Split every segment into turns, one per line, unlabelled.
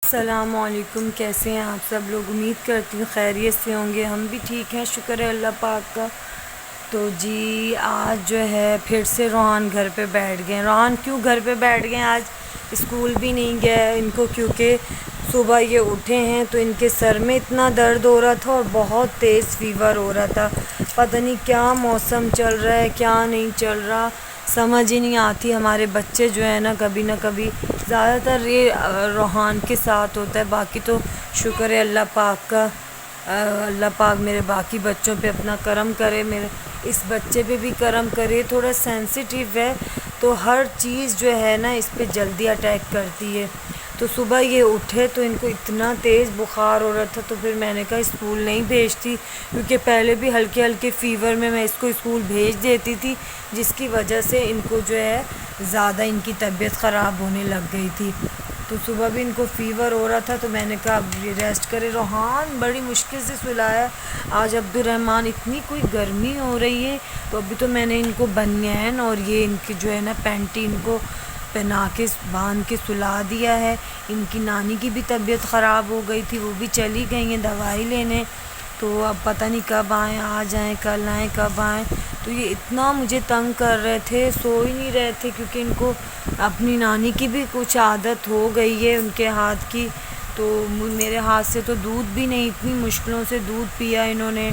السلام علیکم، کیسے ہیں آپ سب لوگ؟ امید کرتی ہوں خیریت سے ہوں گے۔ ہم بھی ٹھیک ہیں، شکر ہے اللہ پاک کا۔ تو جی آج جو ہے پھر سے روحان گھر پہ بیٹھ گئے۔ روحان کیوں گھر پہ بیٹھ گئے؟ آج اسکول بھی نہیں گئے ان کو، کیونکہ صبح یہ اٹھے ہیں تو ان کے سر میں اتنا درد ہو رہا تھا اور بہت تیز فیور ہو رہا تھا۔ پتہ نہیں کیا موسم چل رہا ہے، کیا نہیں چل رہا، سمجھ ہی نہیں آتی۔ ہمارے بچے جو ہے نا کبھی نہ کبھی، زیادہ تر یہ روحان کے ساتھ ہوتا ہے، باقی تو شکر ہے اللہ پاک کا۔ اللہ پاک میرے باقی بچوں پہ اپنا کرم کرے، میرے اس بچے پہ بھی کرم کرے۔ تھوڑا سینسیٹیو ہے تو ہر چیز جو ہے نا اس پہ جلدی اٹیک کرتی ہے۔ تو صبح یہ اٹھے تو ان کو اتنا تیز بخار ہو رہا تھا، تو پھر میں نے کہا اسکول نہیں بھیجتی، کیونکہ پہلے بھی ہلکے ہلکے فیور میں اس کو اسکول بھیج دیتی تھی، جس کی وجہ سے ان کو جو ہے زیادہ ان کی طبیعت خراب ہونے لگ گئی تھی۔ تو صبح بھی ان کو فیور ہو رہا تھا تو میں نے کہا اب یہ ریسٹ کرے۔ روحان بڑی مشکل سے سلایا۔ آج عبدالرحمن اتنی کوئی گرمی ہو رہی ہے، تو ابھی تو میں نے ان کو بنیان اور یہ ان کی جو ہے نا پینٹی ان کو پہنا کے باندھ کے سلا دیا ہے۔ ان کی نانی کی بھی طبیعت خراب ہو گئی تھی، وہ بھی چلی گئی ہیں دوائی لینے، تو اب پتہ نہیں کب آئیں، آج آئیں، کل آئیں، کب آئیں۔ تو یہ اتنا مجھے تنگ کر رہے تھے، سو ہی نہیں رہے تھے، کیونکہ ان کو اپنی نانی کی بھی کچھ عادت ہو گئی ہے ان کے ہاتھ کی۔ تو میرے ہاتھ سے تو دودھ بھی نہیں، اتنی مشکلوں سے دودھ پیا انہوں نے۔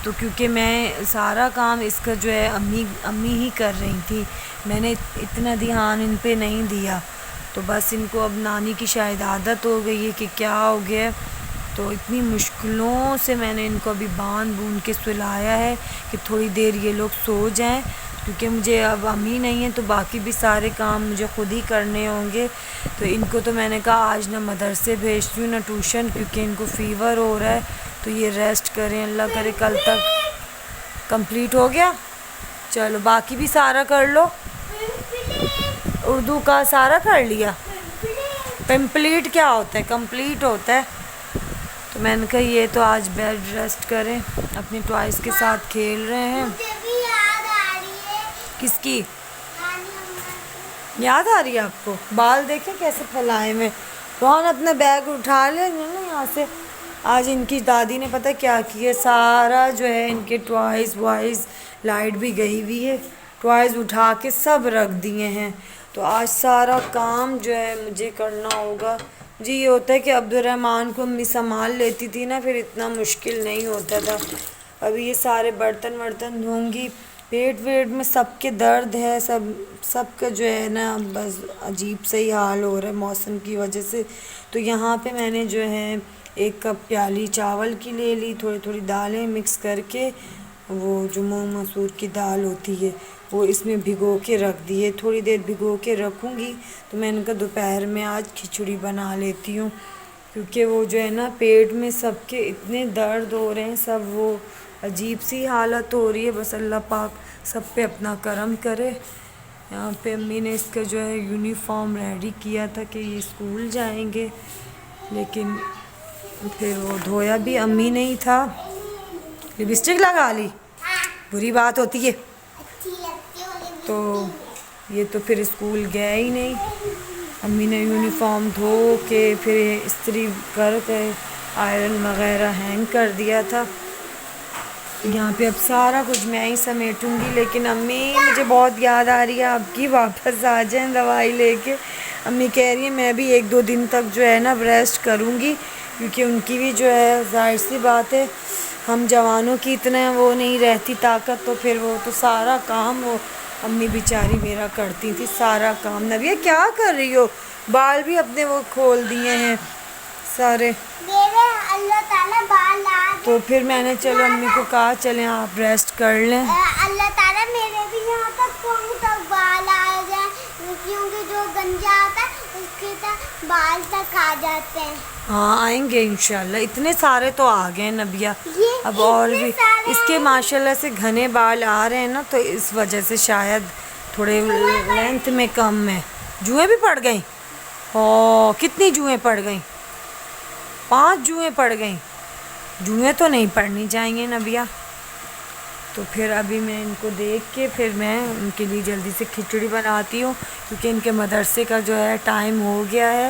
تو کیونکہ میں سارا کام اس کا جو ہے امی ہی کر رہی تھی، میں نے اتنا دھیان ان پہ نہیں دیا۔ تو بس ان کو اب نانی کی شاید عادت ہو گئی ہے کہ کیا ہو گیا ہے، تو اتنی مشکلوں سے میں نے ان کو ابھی باندھ کے سلایا ہے کہ تھوڑی دیر یہ لوگ سو جائیں، کیونکہ مجھے اب امی نہیں ہیں تو باقی بھی سارے کام مجھے خود ہی کرنے ہوں گے۔ تو ان کو تو میں نے کہا آج نہ مدرسے بھیجتی ہوں نہ ٹیوشن، کیونکہ ان کو فیور ہو رہا ہے، تو یہ ریسٹ کریں، اللہ کرے کل تک کمپلیٹ ہو گیا۔ چلو باقی بھی سارا کر لو، اردو کا سارا کر لیا۔ کمپلیٹ کیا ہوتا ہے؟ کمپلیٹ ہوتا ہے۔ تو میں نے کہا یہ تو آج بیڈ ریسٹ کریں، اپنے ٹوائز کے ساتھ کھیل رہے ہیں۔ کس کی یاد آ رہی ہے آپ کو؟ بال دیکھیں کیسے پھیلائے ہوئے۔ روحان اپنا بیگ اٹھا لیں گے نا یہاں سے۔ آج ان کی دادی نے پتہ کیا کیا، سارا جو ہے ان کے ٹوائز وائز، لائٹ بھی گئی ہوئی ہے، ٹوائز اٹھا کے سب رکھ دیے ہیں۔ تو آج سارا کام جو ہے مجھے کرنا ہوگا۔ جی یہ ہوتا ہے کہ عبدالرحمن کو امی سنبھال لیتی تھی نا، پھر اتنا مشکل نہیں ہوتا تھا۔ ابھی یہ سارے برتن ورتن دھوں گی، پیٹ ویٹ میں سب کے درد ہے، سب کا جو ہے نا بس عجیب سے ہی حال ہو رہا ہے موسم کی وجہ سے۔ تو یہاں پہ میں نے جو ہے 1 کپ پیالی چاول کی لے لی، تھوڑی تھوڑی دالیں مکس کر کے، وہ جو مونگ مسور کی دال ہوتی ہے وہ اس میں بھگو کے رکھ دیے، تھوڑی دیر بھگو کے رکھوں گی۔ تو میں نے کہا دوپہر میں آج کھچڑی بنا لیتی ہوں، کیونکہ وہ جو ہے نا پیٹ میں سب کے اتنے درد ہو رہے ہیں، سب وہ عجیب سی حالت ہو رہی ہے۔ بس اللہ پاک سب پہ اپنا کرم کرے۔ یہاں پہ امی نے اس کا جو ہے یونیفارم ریڈی کیا تھا کہ یہ اسکول جائیں گے، لیکن پھر وہ دھویا بھی امی نہیں تھا۔ لپسٹک لگا لی، بری بات ہوتی ہے۔ تو یہ تو پھر اسکول گیا ہی نہیں۔ امی نے یونیفارم دھو کے پھر استری کر کے آئرن وغیرہ ہینگ کر دیا تھا۔ یہاں پہ اب سارا کچھ میں ہی سمیٹوں گی، لیکن امی مجھے بہت یاد آ رہی ہے آپ کی، واپس آ جائیں دوائی لے کے۔ امی کہہ رہی ہیں میں بھی 1-2 دن تک جو ہے نا ریسٹ کروں گی، کیونکہ ان کی بھی جو ہے ظاہر سی بات ہے ہم جوانوں کی اتنا وہ نہیں رہتی طاقت، تو پھر وہ تو سارا کام وہ امی بیچاری میرا کرتی تھی، سارا کام۔ نبیہ کیا کر رہی ہو؟ بال بھی اپنے وہ کھول دیے ہیں سارے۔
اللہ تعالیٰ بال
تو پھر میں نے چلو امی کو کہا چلیں آپ ریسٹ کر لیں۔
اللہ تعالیٰ میرے بھی یہاں تک پاؤں تک بال آ جائیں، کیونکہ جو گنجا آتا ہے اس کے تک بال تک آ جاتے ہیں۔
ہاں آئیں گے انشاءاللہ، اتنے سارے تو آ گئے نبیہ، اب اور بھی اس کے ماشاءاللہ سے گھنے بال آ رہے ہیں نا، تو اس وجہ سے شاید تھوڑے لینتھ میں کم ہے۔ جوئیں بھی پڑ گئیں؟ کتنی جوئیں پڑ گئیں؟ 5 جوئیں پڑ گئیں؟ جوئیں تو نہیں پڑنی چاہیے نبیہ۔ تو پھر ابھی میں ان کو دیکھ کے پھر میں ان کے لیے جلدی سے کھچڑی بناتی ہوں، کیونکہ ان کے مدرسے کا جو ہے ٹائم ہو گیا ہے۔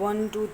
1 2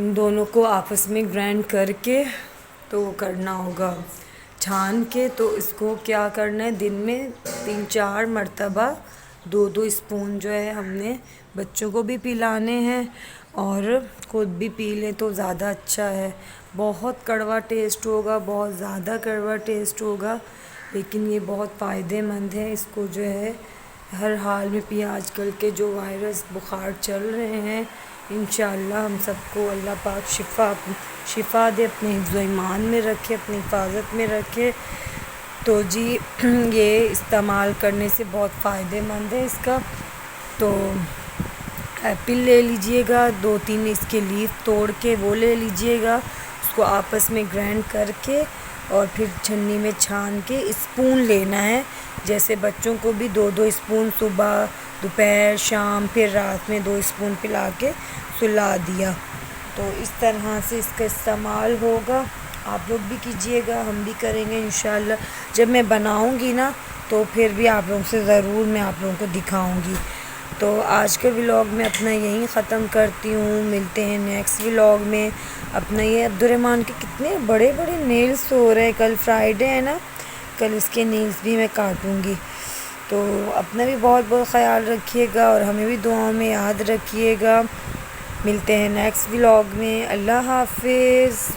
ان دونوں کو آپس میں گرائنڈ کر کے تو وہ کرنا ہوگا چھان کے. تو اس کو کیا کرنا ہے، دن میں 3-4 مرتبہ 2-2 اسپون جو ہے ہم نے بچوں کو بھی پلانے ہیں اور خود بھی پی لیں تو زیادہ اچھا ہے. بہت کڑوا ٹیسٹ ہوگا، بہت زیادہ کڑوا ٹیسٹ ہوگا، لیکن یہ بہت فائدے مند ہے. اس کو جو ہے ہر حال میں پیا. آج کل کے جو وائرس بخار چل رہے ہیں، انشاءاللہ ہم سب کو اللہ پاک شفا دے، اپنے حفظ و ایمان میں رکھے، اپنی حفاظت میں رکھے. تو جی یہ استعمال کرنے سے بہت فائدے مند ہے اس کا. تو ایپل لے لیجئے گا، 2-3 اس کے لیف توڑ کے وہ لے لیجئے گا، اس کو آپس میں گرائنڈ کر کے اور پھر چھنی میں چھان کے اسپون لینا ہے. جیسے بچوں کو بھی 2-2 اسپون صبح، دوپہر، شام، پھر رات میں 2 اسپون پلا کے سلا دیا. تو اس طرح سے اس کا استعمال ہوگا. آپ لوگ بھی کیجئے گا، ہم بھی کریں گے انشاءاللہ. جب میں بناؤں گی نا تو پھر بھی آپ لوگوں سے ضرور میں آپ لوگوں کو دکھاؤں گی. تو آج کا ولاگ میں اپنا یہیں ختم کرتی ہوں. ملتے ہیں نیکسٹ ولاگ میں. اپنا یہ عبدالرحمن کے کتنے بڑے بڑے نیلز ہو رہے ہیں. کل فرائیڈے ہے نا، کل اس کے نیلز بھی میں کاٹوں گی. تو اپنا بھی بہت بہت خیال رکھیے گا اور ہمیں بھی دعاؤں میں یاد رکھیے گا. ملتے ہیں نیکسٹ ولاگ میں. اللہ حافظ.